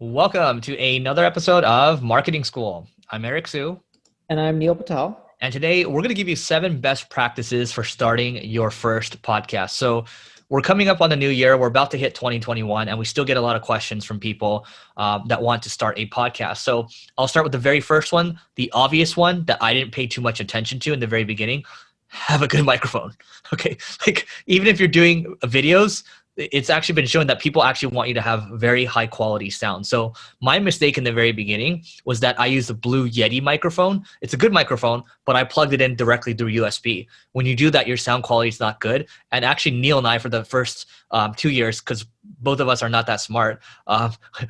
Welcome to another episode of Marketing School. I'm Eric Sue, And I'm Neil Patel. and today we're going to give you 7 best practices for starting your first podcast. So we're coming up on the new year. We're about to hit 2021, and we still get a lot of questions from people that want to start a podcast. So I'll start with the very first one, the obvious one that I didn't pay too much attention to in the very beginning. Have a good microphone. Okay. Like, even if you're doing videos, it's actually been shown that people actually want you to have very high quality sound. So my mistake in the very beginning was that I used a Blue Yeti microphone. It's a good microphone, but I plugged it in directly through USB. When you do that, your sound quality is not good. And actually, Neil and I, for the first 2 years, because both of us are not that smart,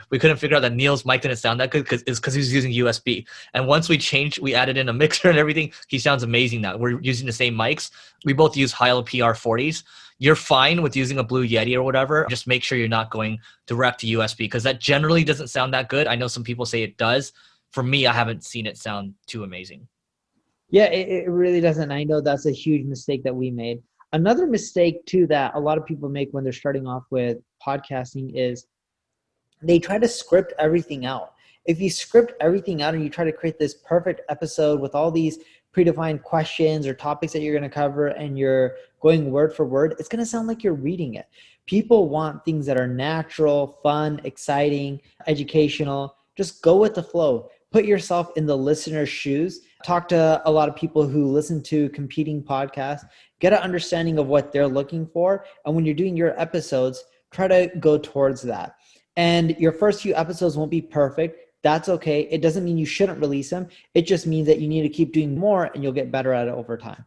we couldn't figure out that Neil's mic didn't sound that good because he was using USB. And once we added in a mixer and everything, he sounds amazing now. We're using the same mics. We both use Heil PR40s. You're fine with using a Blue Yeti or whatever. Just make sure you're not going direct to USB, because that generally doesn't sound that good. I know some people say it does. For me, I haven't seen it sound too amazing. Yeah, it really doesn't. I know that's a huge mistake that we made. Another mistake too that a lot of people make when they're starting off with podcasting is they try to script everything out. If you script everything out and you try to create this perfect episode with all these predefined questions or topics that you're going to cover and you're going word for word, it's going to sound like you're reading it. People want things that are natural, fun, exciting, educational. Just go with the flow. Put yourself in the listener's shoes. Talk to a lot of people who listen to competing podcasts. Get an understanding of what they're looking for. And when you're doing your episodes, try to go towards that. And your first few episodes won't be perfect. That's okay. It doesn't mean you shouldn't release them. It just means that you need to keep doing more and you'll get better at it over time.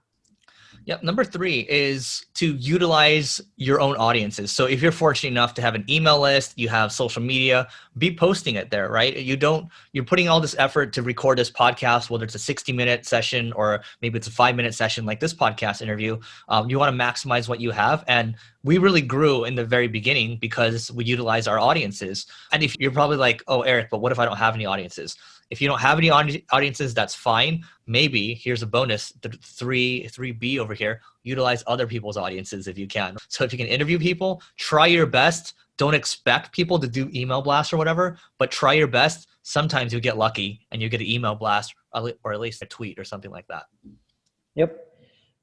Yep. Number 3 is to utilize your own audiences. So if you're fortunate enough to have an email list, you have social media, be posting it there, right? You're putting all this effort to record this podcast, whether it's a 60-minute session or maybe it's a 5-minute session like this podcast interview. You want to maximize what you have. And we really grew in the very beginning because we utilize our audiences. And if you're probably like, oh, Eric, but what if I don't have any audiences? If you don't have any audiences, that's fine. Maybe here's a bonus, 3B over here, utilize other people's audiences if you can. So if you can interview people, try your best. Don't expect people to do email blasts or whatever, but try your best. Sometimes you get lucky and you get an email blast or at least a tweet or something like that. Yep.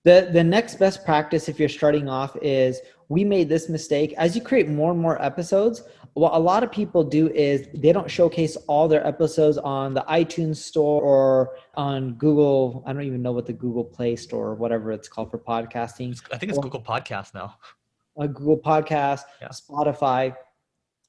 The next best practice if you're starting off is, we made this mistake. As you create more and more episodes, what a lot of people do is they don't showcase all their episodes on the iTunes store or on Google. I don't even know what the Google Play Store or whatever it's called for podcasting. I think it's Google Podcast now. Google Podcast, Yeah. Spotify.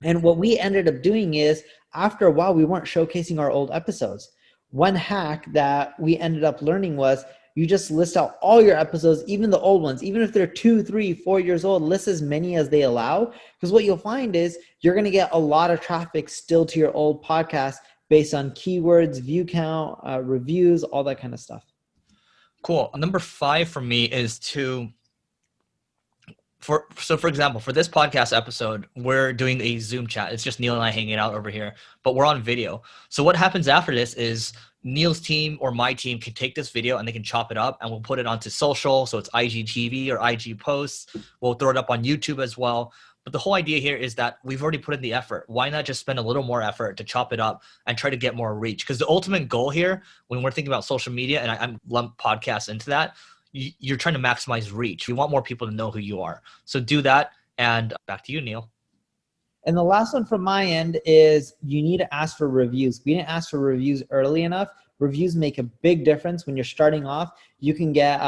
And what we ended up doing is, after a while, we weren't showcasing our old episodes. One hack that we ended up learning was, you just list out all your episodes, even the old ones, even if they're 2, 3, 4 years old, list as many as they allow. Because what you'll find is you're going to get a lot of traffic still to your old podcast based on keywords, view count, reviews, all that kind of stuff. Cool. Number 5 for me is for example, for this podcast episode, we're doing a Zoom chat. It's just Neil and I hanging out over here, but we're on video. So what happens after this is Neil's team or my team can take this video and they can chop it up and we'll put it onto social. So it's IGTV or IG posts. We'll throw it up on YouTube as well. But the whole idea here is that we've already put in the effort. Why not just spend a little more effort to chop it up and try to get more reach? Because the ultimate goal here, when we're thinking about social media, and I lump podcasts into that, you're trying to maximize reach. You want more people to know who you are. So do that. And back to you, Neil. And the last one from my end is, you need to ask for reviews. We didn't ask for reviews early enough. Reviews make a big difference when you're starting off. You can get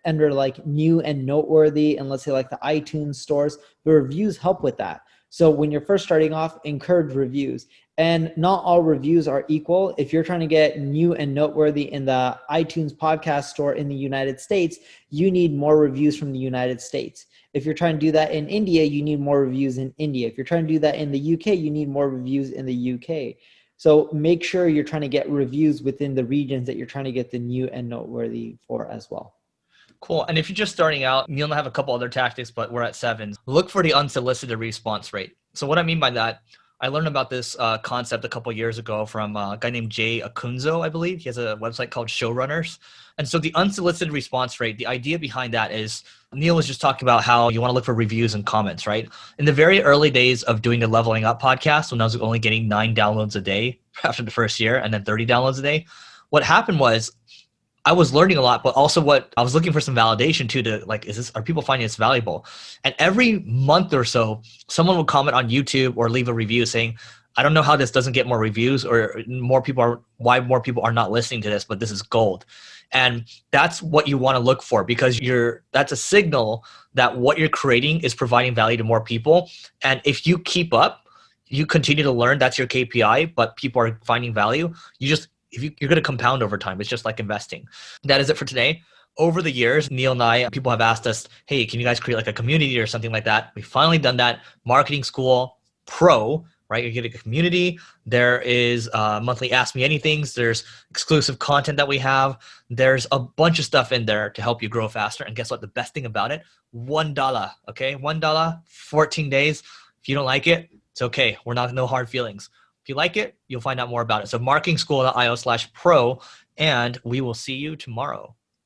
under like new and noteworthy, and let's say like the iTunes stores, the reviews help with that. So when you're first starting off, encourage reviews. And not all reviews are equal. If you're trying to get new and noteworthy in the iTunes podcast store in the United States, you need more reviews from the United States. If you're trying to do that in India, you need more reviews in India. If you're trying to do that in the UK, you need more reviews in the UK. So make sure you're trying to get reviews within the regions that you're trying to get the new and noteworthy for as well. Cool. And if you're just starting out, Neil and I have a couple other tactics, but we're at 7. Look for the unsolicited response rate. So what I mean by that, I learned about this concept a couple years ago from a guy named Jay Akunzo, I believe. He has a website called Showrunners. And so the unsolicited response rate, the idea behind that is Neil was just talking about how you want to look for reviews and comments, right? In the very early days of doing the Leveling Up podcast, when I was only getting 9 downloads a day after the first year and then 30 downloads a day, what happened was I was learning a lot, but also what I was looking for some validation too, to like, are people finding this valuable? And every month or so, someone would comment on YouTube or leave a review saying, I don't know how this doesn't get more reviews, or why more people are not listening to this, but this is gold. And that's what you want to look for, because that's a signal that what you're creating is providing value to more people. And if you keep up, you continue to learn, that's your KPI, but people are finding value. You're going to compound over time. It's just like investing. That is it for today. Over the years, Neil and I, people have asked us, hey, can you guys create like a community or something like that? We've finally done that. Marketing School Pro, right? You get a community. There is monthly Ask Me Anythings. There's exclusive content that we have. There's a bunch of stuff in there to help you grow faster. And guess what? The best thing about it, $1, okay? $1, 14 days. If you don't like it, it's okay. No hard feelings. If you like it, you'll find out more about it. So marketingschool.io/pro, and we will see you tomorrow.